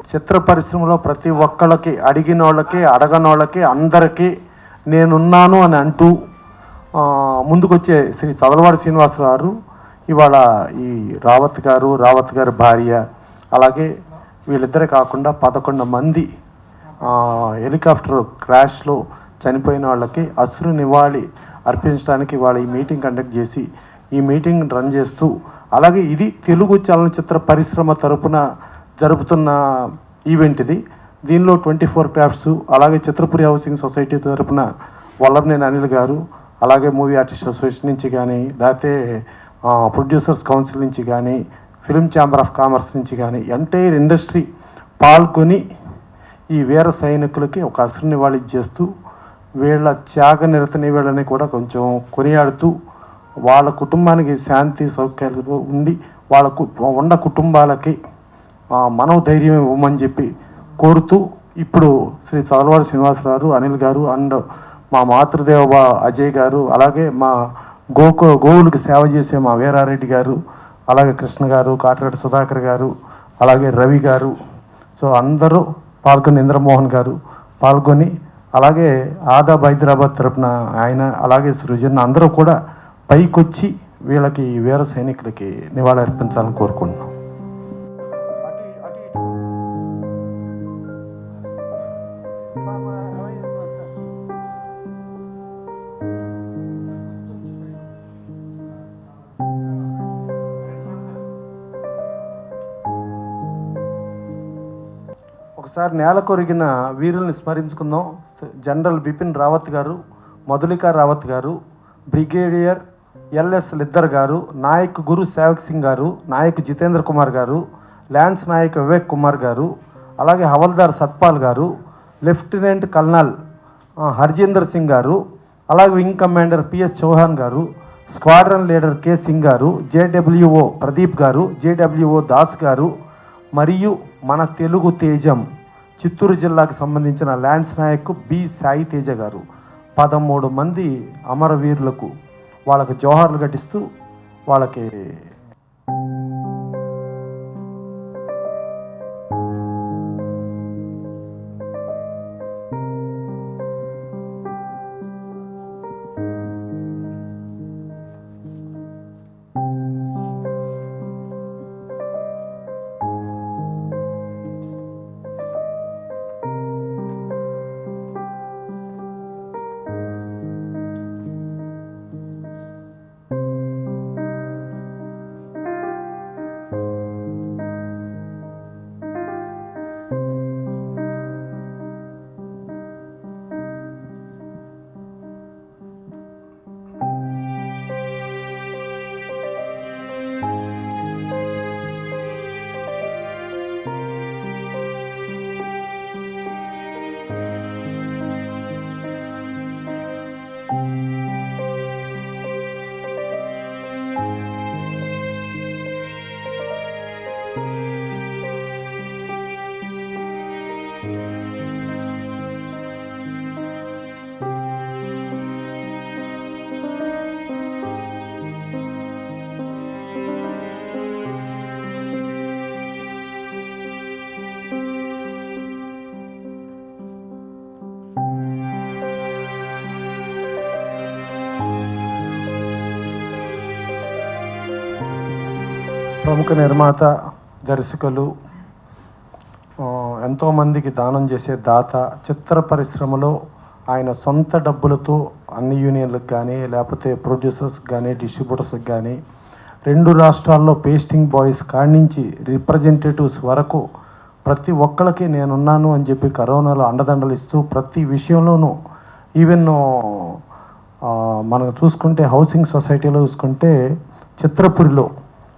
చిత్ర పరిశ్రమలో ప్రతి ఒక్కళ్ళకి, అడిగిన వాళ్ళకి అడగని వాళ్ళకి అందరికీ నేనున్నాను అని అంటూ ముందుకొచ్చే శ్రీ చదలవాడి శ్రీనివాసరావు గారు ఇవాళ ఈ రావత్ గారి భార్య, అలాగే వీళ్ళిద్దరే కాకుండా 11 మంది హెలికాప్టర్ క్రాష్లో చనిపోయిన వాళ్ళకి అశ్రు నివాళి అర్పించడానికి వాళ్ళ ఈ మీటింగ్ కండక్ట్ చేసి ఈ మీటింగ్ రన్ చేస్తూ, అలాగే ఇది తెలుగు చలనచిత్ర పరిశ్రమ తరపున జరుపుతున్న ఈవెంట్ ఇది. దీనిలో 24 క్రాఫ్ట్స్, అలాగే చిత్రపురి హౌసింగ్ సొసైటీ తరపున వల్లభనేని అనిల్ గారు, అలాగే మూవీ ఆర్టిస్ట్ అసోసియేషన్ నుంచి కానీ, లేకపోతే ప్రొడ్యూసర్స్ కౌన్సిల్ నుంచి కానీ, ఫిల్మ్ ఛాంబర్ ఆఫ్ కామర్స్ నుంచి కానీ ఎంటైర్ ఇండస్ట్రీ పాల్గొని ఈ వీర సైనికులకి ఒక అశ్రు నివాళి చేస్తూ వీళ్ళ త్యాగ నిరత వీళ్ళని కూడా కొంచెం కొనియాడుతూ వాళ్ళ కుటుంబానికి శాంతి సౌఖ్యాలు ఉండి వాళ్ళ ఉన్న కుటుంబాలకి మనోధైర్యం ఇవ్వమని చెప్పి కోరుతూ, ఇప్పుడు శ్రీ చదలవాడి శ్రీనివాసరావు, అనిల్ గారు అండ్ మా మాతృదేవ అజయ్ గారు, అలాగే మా గోవులకు సేవ చేసే మా వీరారెడ్డి గారు, అలాగే కృష్ణ గారు, కాటగడ్డ సుధాకర్ గారు, అలాగే రవి గారు, సో అందరూ పాల్గొని, ఇంద్రమోహన్ గారు పాల్గొని, అలాగే ఆదాబ్ హైదరాబాద్ తరపున ఆయన, అలాగే సృజన్ అందరూ కూడా పైకొచ్చి వీళ్ళకి వీర సైనికులకి నివాళి అర్పించాలని కోరుకుంటున్నాం. ఒకసారి నేల కొరిగిన వీరుల్ని స్మరించుకుందాం. జనరల్ బిపిన్ రావత్ గారు, మధులికా రావత్ గారు, బ్రిగేడియర్ ఎల్ఎస్ లిద్దర్ గారు, నాయక్ గురు సేవక్ సింగ్ గారు, నాయక్ జితేంద్ర కుమార్ గారు, ల్యాన్స్ నాయక్ వివేక్ కుమార్ గారు, అలాగే హవల్దార్ సత్పాల్ గారు, లెఫ్టినెంట్ కల్నల్ హర్జీందర్ సింగ్ గారు, అలాగే వింగ్ కమాండర్ పిఎస్ చౌహాన్ గారు, స్క్వాడ్రన్ లీడర్ కె సింగ్ గారు, జేడబ్ల్యూఓ ప్రదీప్ గారు, జేడబ్ల్యూఓ దాస్ గారు, మరియు మన తెలుగు తేజం చిత్తూరు జిల్లాకు సంబంధించిన ల్యాన్స్ నాయక్ బి సాయి తేజ గారు 13 మంది అమరవీరులకు వాళ్ళకి జోహార్లు ఘటిస్తూ వాళ్ళకి ప్రముఖ నిర్మాత, దర్శకులు, ఎంతోమందికి దానం చేసే దాత, చిత్ర పరిశ్రమలో ఆయన సొంత డబ్బులతో అన్ని యూనియన్లకు కానీ, లేకపోతే ప్రొడ్యూసర్స్కి కానీ, డిస్ట్రిబ్యూటర్స్కి కానీ, 2 రాష్ట్రాల్లో పేస్టింగ్ బాయ్స్ కాడి నుంచి రిప్రజెంటేటివ్స్ వరకు ప్రతి ఒక్కళ్ళకి నేనున్నాను అని చెప్పి కరోనాలో అండదండలు ఇస్తూ ప్రతి విషయంలోనూ, ఈవెన్ మనం చూసుకుంటే హౌసింగ్ సొసైటీలో చూసుకుంటే చిత్రపురిలో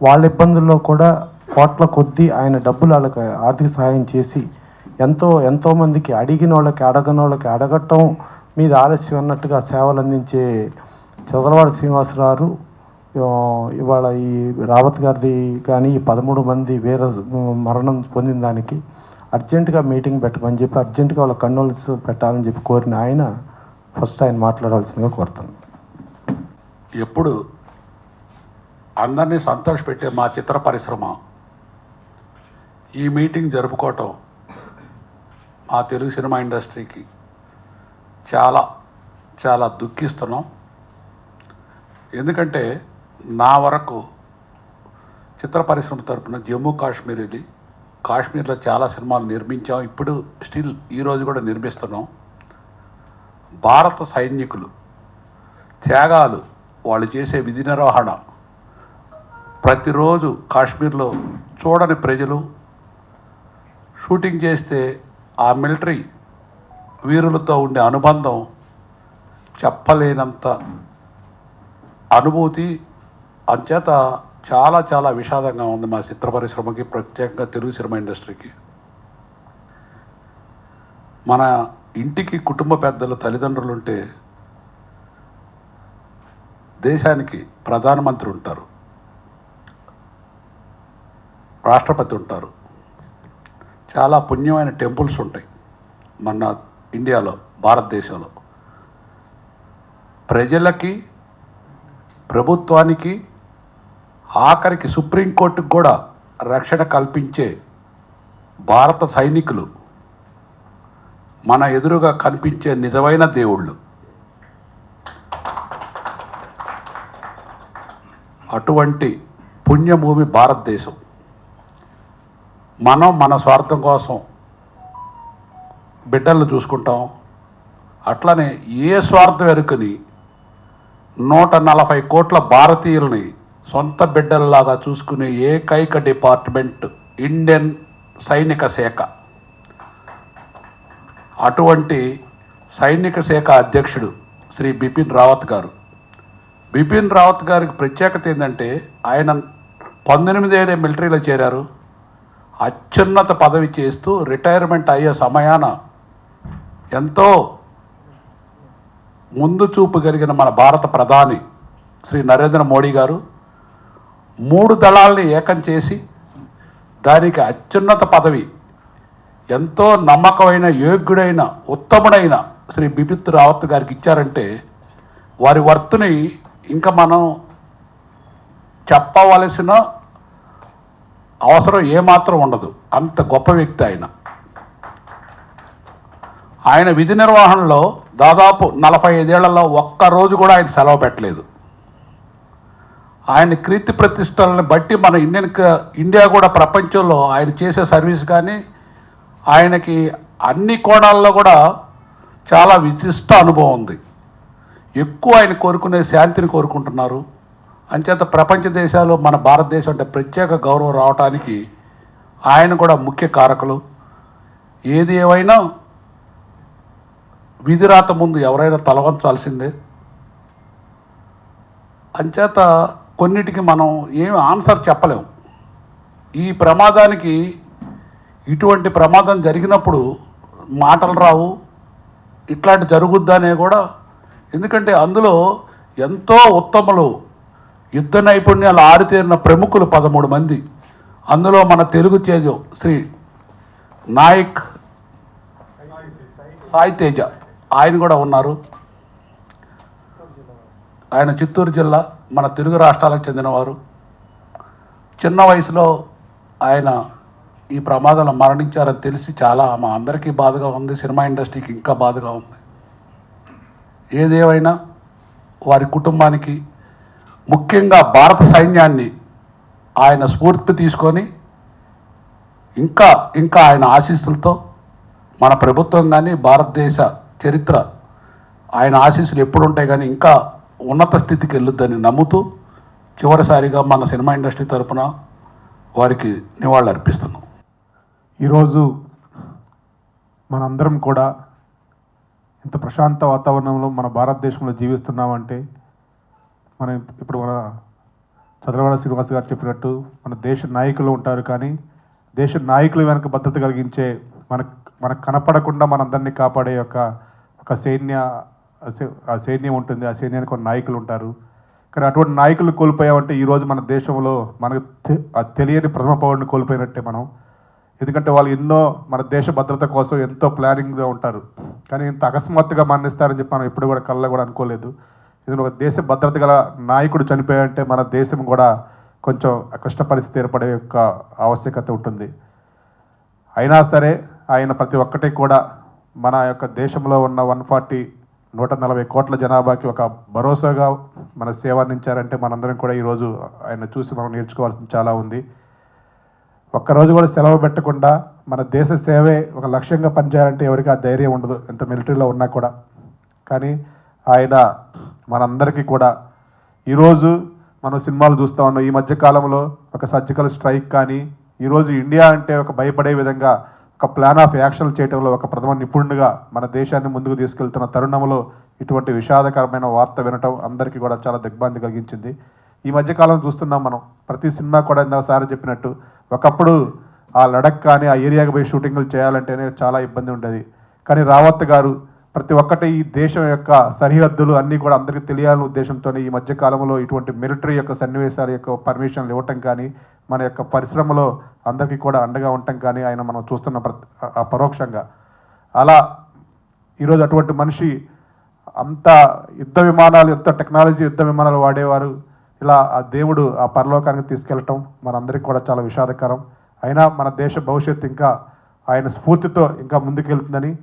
వాళ్ళ ఇబ్బందుల్లో కూడా కోట్ల కొద్దీ ఆయన డబ్బులు వాళ్ళకి ఆర్థిక సహాయం చేసి ఎంతోమందికి అడిగిన వాళ్ళకి అడగని వాళ్ళకి అడగటం మీద ఆలస్యం అన్నట్టుగా సేవలు అందించే చదలవాడి శ్రీనివాసరావు ఇవాళ ఈ రావత్ గారిది కానీ 13 మంది వేరే మరణం పొందిన దానికి అర్జెంటుగా మీటింగ్ పెట్టమని చెప్పి అర్జెంటుగా వాళ్ళ కండోలెన్స్ పెట్టాలని చెప్పి కోరిన ఆయన ఫస్ట్ ఆయన మాట్లాడాల్సిందిగా కోరుతున్నాను. ఎప్పుడు అందరినీ సంతోషపెట్టే మా చిత్ర పరిశ్రమ ఈ మీటింగ్ జరుపుకోవటం మా తెలుగు సినిమా ఇండస్ట్రీకి చాలా చాలా దుఃఖిస్తున్నాం. ఎందుకంటే నా వరకు చిత్ర పరిశ్రమ తరపున జమ్మూ కాశ్మీర్ వెళ్ళి కాశ్మీర్లో చాలా సినిమాలు నిర్మించాం. ఇప్పుడు స్టిల్ ఈరోజు కూడా నిర్మిస్తున్నాం. భారత సైనికులు త్యాగాలు, వాళ్ళు చేసే విధి నిర్వహణ, ప్రతిరోజు కాశ్మీర్లో చూడని ప్రజలు షూటింగ్ చేస్తే ఆ మిలిటరీ వీరులతో ఉండే అనుబంధం చెప్పలేనంత అనుభూతి. అంచేత చాలా చాలా విషాదంగా ఉంది మా చిత్ర పరిశ్రమకి, ప్రత్యేకంగా తెలుగు సినిమా ఇండస్ట్రీకి. మన ఇంటికి కుటుంబ పెద్దలు, తల్లిదండ్రులు ఉంటే దేశానికి ప్రధానమంత్రి ఉంటారు, రాష్ట్రపతి ఉంటారు, చాలా పుణ్యమైన టెంపుల్స్ ఉంటాయి మన ఇండియాలో, భారతదేశంలో. ప్రజలకి, ప్రభుత్వానికి, ఆఖరికి సుప్రీంకోర్టుకు కూడా రక్షణ కల్పించే భారత సైనికులు మన ఎదురుగా కనిపించే నిజమైన దేవుళ్ళు. అటువంటి పుణ్యభూమి భారతదేశం. మనం మన స్వార్థం కోసం బిడ్డలను చూసుకుంటాం. అట్లనే ఏ స్వార్థం ఎరుకని 140 కోట్ల భారతీయుల్ని సొంత బిడ్డల్లాగా చూసుకునే ఏకైక డిపార్ట్మెంట్ ఇండియన్ సైనిక శాఖ. అటువంటి సైనిక శాఖ అధ్యక్షుడు శ్రీ బిపిన్ రావత్ గారు. బిపిన్ రావత్ గారికి ప్రత్యేకత ఏంటంటే ఆయన 19 ఏళ్ళే మిలిటరీలో చేరారు. అత్యున్నత పదవి చేస్తూ రిటైర్మెంట్ అయ్యే సమయాన ఎంతో ముందు చూపు కలిగిన మన భారత ప్రధాని శ్రీ నరేంద్ర మోడీ గారు 3 దళాలని ఏకం చేసి దానికి అత్యున్నత పదవి ఎంతో నమ్మకమైన, యోగ్యుడైన, ఉత్తముడైన శ్రీ బిపిన్ రావత్ గారికి ఇచ్చారంటే వారి వర్త్ని ఇంకా మనం చెప్పవలసిన అవసరం ఏమాత్రం ఉండదు. అంత గొప్ప వ్యక్తి ఆయన. ఆయన విధి నిర్వహణలో దాదాపు 45 ఏళ్లలో ఒక్కరోజు కూడా ఆయన సెలవు పెట్టలేదు. ఆయన కీర్తి ప్రతిష్టలను బట్టి మన ఇండియా కూడా ప్రపంచంలో ఆయన చేసే సర్వీస్ కానీ ఆయనకి అన్ని కోణాల్లో కూడా చాలా విశిష్ట అనుభవం ఉంది. ఎక్కువ ఆయన కోరుకునే శాంతిని కోరుకుంటున్నారు. అంచేత ప్రపంచ దేశాలు మన భారతదేశం అంటే ప్రత్యేక గౌరవం రావడానికి ఆయన కూడా ముఖ్య కారకులు. ఏది ఏమైనా విధిరాత ముందు ఎవరైనా తలవంచాల్సిందే. అంచేత కొన్నిటికి మనం ఏమి ఆన్సర్ చెప్పలేము. ఈ ప్రమాదానికి, ఇటువంటి ప్రమాదం జరిగినప్పుడు మాటలు రావు, ఇట్లాంటి జరుగుద్దనే కూడా. ఎందుకంటే అందులో ఎంతో ఉత్తములు, యుద్ధ నైపుణ్యాలు ఆరితేరిన ప్రముఖులు 13 మంది. అందులో మన తెలుగు తేజం శ్రీ నాయక్ సాయి తేజ ఆయన కూడా ఉన్నారు. ఆయన చిత్తూరు జిల్లా, మన తెలుగు రాష్ట్రాలకు చెందినవారు. చిన్న వయసులో ఆయన ఈ ప్రమాదంలో మరణించారని తెలిసి చాలా మా అందరికీ బాధగా ఉంది, సినిమా ఇండస్ట్రీకి ఇంకా బాధగా ఉంది. ఏదేమైనా వారి కుటుంబానికి, ముఖ్యంగా భారత సైన్యాన్ని ఆయన స్ఫూర్తి తీసుకొని ఇంకా ఇంకా ఆయన ఆశీస్సులతో మన ప్రభుత్వం కానీ, భారతదేశ చరిత్ర ఆయన ఆశీస్సులు ఎప్పుడు ఉంటాయి కానీ ఇంకా ఉన్నత స్థితికి వెళ్ళొద్దని నమ్ముతూ చివరిసారిగా మన సినిమా ఇండస్ట్రీ తరఫున వారికి నివాళులు అర్పిస్తున్నాం. ఈరోజు మనందరం కూడా ఇంత ప్రశాంత వాతావరణంలో మన భారతదేశంలో జీవిస్తున్నామంటే మన చంద్రబాబు శ్రీనివాస్ గారు చెప్పినట్టు మన దేశ నాయకులు ఉంటారు, కానీ దేశ నాయకులు వెనక భద్రత కలిగించే మనకు కనపడకుండా మనందరినీ కాపాడే ఒక సైన్యం ఉంటుంది. ఆ సైన్యానికి కొన్ని నాయకులు ఉంటారు. కానీ అటువంటి నాయకులు కోల్పోయామంటే ఈరోజు మన దేశంలో మనకు తెలియని ప్రథమ పౌరుని కోల్పోయినట్టే మనం. ఎందుకంటే వాళ్ళు ఎన్నో మన దేశ భద్రత కోసం ఎంతో ప్లానింగ్గా ఉంటారు, కానీ ఇంత అకస్మాత్తుగా మరణిస్తారని చెప్పి మనం ఎప్పుడు కూడా కళ్ళ కూడా అనుకోలేదు. ఎందుకంటే ఒక దేశ భద్రత గల నాయకుడు చనిపోయాయంటే మన దేశం కూడా కొంచెం కష్ట పరిస్థితి ఏర్పడే యొక్క ఆవశ్యకత ఉంటుంది. అయినా సరే ఆయన ప్రతి ఒక్కటి కూడా మన యొక్క దేశంలో ఉన్న 140 కోట్ల జనాభాకి ఒక భరోసాగా మన సేవ అందించారంటే మనందరం కూడా ఈరోజు ఆయన చూసి మనం నేర్చుకోవాల్సింది చాలా ఉంది. ఒక్కరోజు కూడా సెలవు పెట్టకుండా మన దేశ సేవే ఒక లక్ష్యంగా పనిచేయాలంటే ఎవరికి ఆ ధైర్యం ఉండదు, ఎంత మిలిటరీలో ఉన్నా కూడా. కానీ ఆయన మనందరికీ కూడా ఈరోజు మనం సినిమాలు చూస్తూ ఉన్నాం. ఈ మధ్య కాలంలో ఒక సర్జికల్ స్ట్రైక్ కానీ, ఈరోజు ఇండియా అంటే ఒక భయపడే విధంగా ఒక ప్లాన్ ఆఫ్ యాక్షన్ చేయడంలో ఒక ప్రథమ నిపుణుడిగా మన దేశాన్ని ముందుకు తీసుకెళ్తున్న తరుణంలో ఇటువంటి విషాదకరమైన వార్త వినటం అందరికీ కూడా చాలా దిగ్భ్రాంతి కలిగించింది. ఈ మధ్యకాలం చూస్తున్నాం మనం, ప్రతి సినిమా కూడా ఇందాకసారి చెప్పినట్టు ఒకప్పుడు ఆ లడక్ కానీ ఆ ఏరియాకి పోయి షూటింగ్లు చేయాలంటేనే చాలా ఇబ్బంది ఉండేది. కానీ రావత్ గారు ప్రతి ఒక్కటి ఈ దేశం యొక్క సరిహద్దులు అన్నీ కూడా అందరికీ తెలియాలనే ఉద్దేశంతో ఈ మధ్యకాలంలో ఇటువంటి మిలిటరీ యొక్క సన్నివేశాల యొక్క పర్మిషన్లు ఇవ్వటం కానీ, మన యొక్క పరిశ్రమలో అందరికీ కూడా అండగా ఉండటం కానీ ఆయన మనం చూస్తున్న పరోక్షంగా. అలా ఈరోజు అటువంటి మనిషి అంత యుద్ధ విమానాలు, ఎంత టెక్నాలజీ యుద్ధ విమానాలు వాడేవారు, ఇలా ఆ దేవుడు ఆ పరలోకానికి తీసుకెళ్ళటం మనందరికీ కూడా చాలా విషాదకరం. అయినా మన దేశ భవిష్యత్తు ఇంకా ఆయన స్ఫూర్తితో ఇంకా ముందుకెళ్తుందని,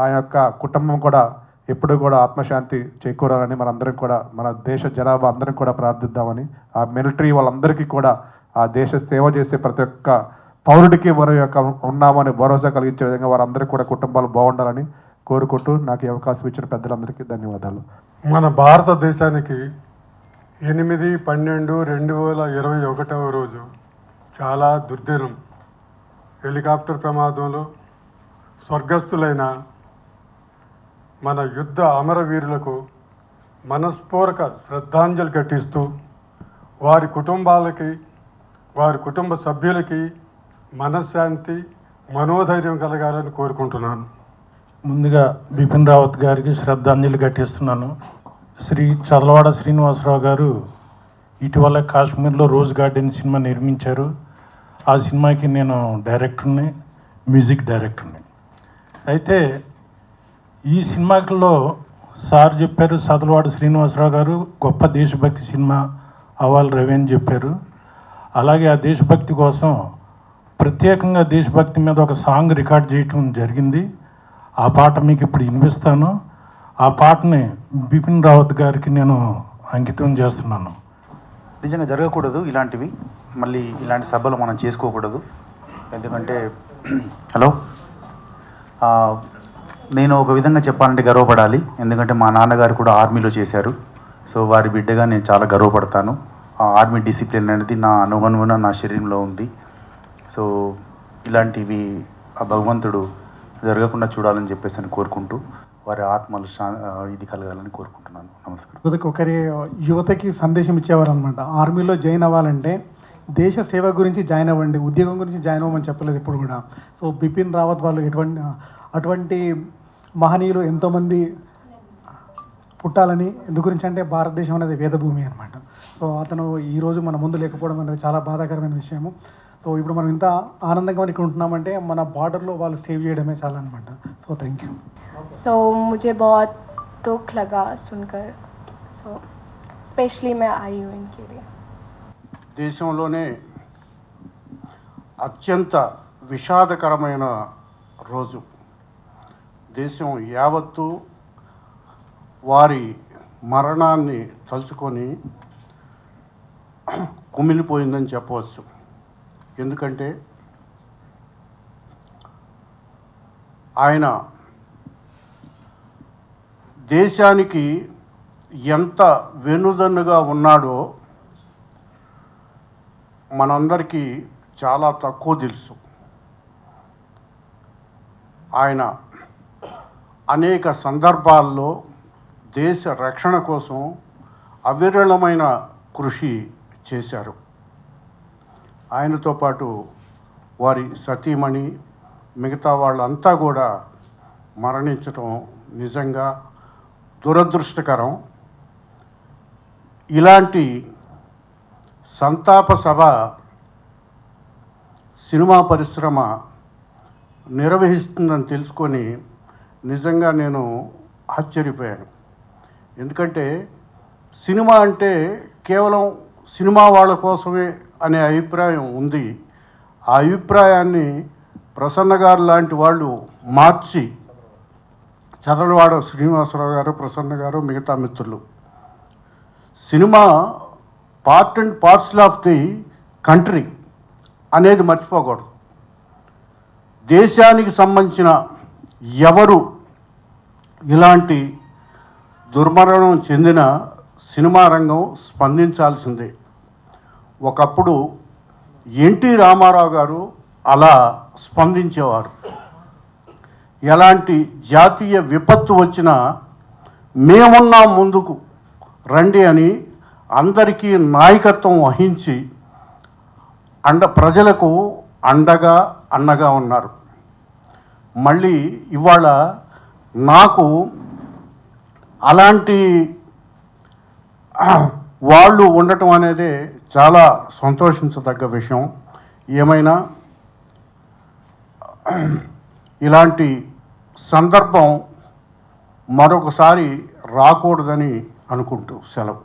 ఆ యొక్క కుటుంబం కూడా ఎప్పుడూ కూడా ఆత్మశాంతి చేకూరాలని మనందరం కూడా, మన దేశ జనాభా అందరం కూడా ప్రార్థిద్దామని, ఆ మిలిటరీ వాళ్ళందరికీ కూడా ఆ దేశ సేవ చేసే ప్రతి ఒక్క పౌరుడికి మన యొక్క ఉన్నామని భరోసా కలిగించే విధంగా వారందరికీ కూడా కుటుంబాలు బాగుండాలని కోరుకుంటూ నాకు ఈ అవకాశం ఇచ్చిన పెద్దలందరికీ ధన్యవాదాలు. మన భారతదేశానికి 8/12/2021 రోజు చాలా దుర్దినం. హెలికాప్టర్ ప్రమాదంలో స్వర్గస్థులైన మన యుద్ధ అమరవీరులకు మనస్పూర్వక శ్రద్ధాంజలి ఘటిస్తూ వారి కుటుంబాలకి, వారి కుటుంబ సభ్యులకి మనశ్శాంతి, మనోధైర్యం కలగాలని కోరుకుంటున్నాను. ముందుగా బిపిన్ రావత్ గారికి శ్రద్ధాంజలి ఘటిస్తున్నాను. శ్రీ చదలవాడ శ్రీనివాసరావు గారు ఇటీవల కాశ్మీర్లో రోజ్ గార్డెన్ సినిమా నిర్మించారు. ఆ సినిమాకి నేను డైరెక్టర్ని, మ్యూజిక్ డైరెక్టర్ని. అయితే ఈ సినిమాలో సార్ చెప్పారు, చదలవాడ శ్రీనివాసరావు గారు గొప్ప దేశభక్తి సినిమా అవ్వాలి రవి అని చెప్పారు. అలాగే ఆ దేశభక్తి కోసం ప్రత్యేకంగా దేశభక్తి మీద ఒక సాంగ్ రికార్డ్ చేయటం జరిగింది. ఆ పాట మీకు ఇప్పుడు వినిపిస్తాను. ఆ పాటని బిపిన్ రావత్ గారికి నేను అంకితం చేస్తున్నాను. నిజంగా జరగకూడదు ఇలాంటివి, మళ్ళీ ఇలాంటి సభలు మనం చేసుకోకూడదు. ఎందుకంటే హలో, నేను ఒక విధంగా చెప్పాలంటే గర్వపడాలి. ఎందుకంటే మా నాన్నగారు కూడా ఆర్మీలో చేశారు. సో వారి బిడ్డగా నేను చాలా గర్వపడతాను. ఆ ఆర్మీ డిసిప్లిన్ అనేది నా అనుగుణమైన నా శరీరంలో ఉంది. సో ఇలాంటివి ఆ భగవంతుడు జరగకుండా చూడాలని చెప్పేసి అని కోరుకుంటూ వారి ఆత్మలు ఇది కలగాలని కోరుకుంటున్నాను. నమస్కారం. ఒకరి యువతకి సందేశం ఇచ్చేవారు అనమాట. ఆర్మీలో జాయిన్ అవ్వాలంటే దేశ సేవ గురించి జాయిన్ అవ్వండి, ఉద్యోగం గురించి జాయిన్ అవ్వమని చెప్పలేదు ఎప్పుడు కూడా. సో బిపిన్ రావత్ వాళ్ళు అటువంటి మహనీయులు ఎంతోమంది పుట్టాలని, ఎందు గురించి అంటే భారతదేశం అనేది వేదభూమి అనమాట. సో అతను ఈరోజు మన ముందు లేకపోవడం అనేది చాలా బాధాకరమైన విషయము. సో ఇప్పుడు మనం ఇంత ఆనందంగా ఇక్కడ ఉంటున్నామంటే మన బార్డర్లో వాళ్ళు సేవ్ చేయడమే చాలా అనమాట. So thank you. सो मुझे बहुत दुख लगा सुनकर. सो स्पेशली मैं आई हूँ इनके लिए. దేశంలోనే అత్యంత విషాదకరమైన రోజు. దేశం యావత్తు వారి మరణాన్ని తలుచుకొని కుమిలిపోయిందని చెప్పవచ్చు. ఎందుకంటే ఆయన దేశానికి ఎంత వెనుదన్నుగా ఉన్నాడో మనందరికీ చాలా తక్కువ తెలుసు. ఆయన అనేక సందర్భాల్లో దేశ రక్షణ కోసం అవిరళమైన కృషి చేశారు. ఆయనతో పాటు వారి సతీమణి, మిగతా వాళ్ళంతా కూడా మరణించటం నిజంగా దురదృష్టకరం. ఇలాంటి సంతాప సభ సినిమా పరిశ్రమ నిర్వహిస్తుందని తెలుసుకొని నిజంగా నేను ఆశ్చర్యపోయాను. ఎందుకంటే సినిమా అంటే కేవలం సినిమా వాళ్ళ కోసమే అనే అభిప్రాయం ఉంది. ఆ అభిప్రాయాన్ని ప్రసన్న గారు లాంటి వాళ్ళు మార్చి చదలవాడ శ్రీనివాసరావు గారు, ప్రసన్న గారు, మిగతా మిత్రులు cinema part and parcel of the country అనేది మర్చిపోకూడదు. దేశానికి సంబంధించిన ఎవరు ఇలాంటి దుర్మరణం చెందిన సినిమా రంగం స్పందించాల్సిందే. ఒకప్పుడు ఎన్టీ రామారావు గారు అలా స్పందించేవారు. ఎలాంటి జాతీయ విపత్తు వచ్చినా మేమున్నాం ముందుకు రండి అని అందరికీ నాయకత్వం వహించి ప్రజలకు అండగా అన్నగా ఉన్నారు. మళ్ళీ ఇవాళ నాకు అలాంటి వాళ్ళు ఉండటం అనేది చాలా సంతోషించదగ్గ విషయం. ఏమైనా ఇలాంటి సందర్భం మరొకసారి రాకూడదని అనుకుంటూ సెలవు.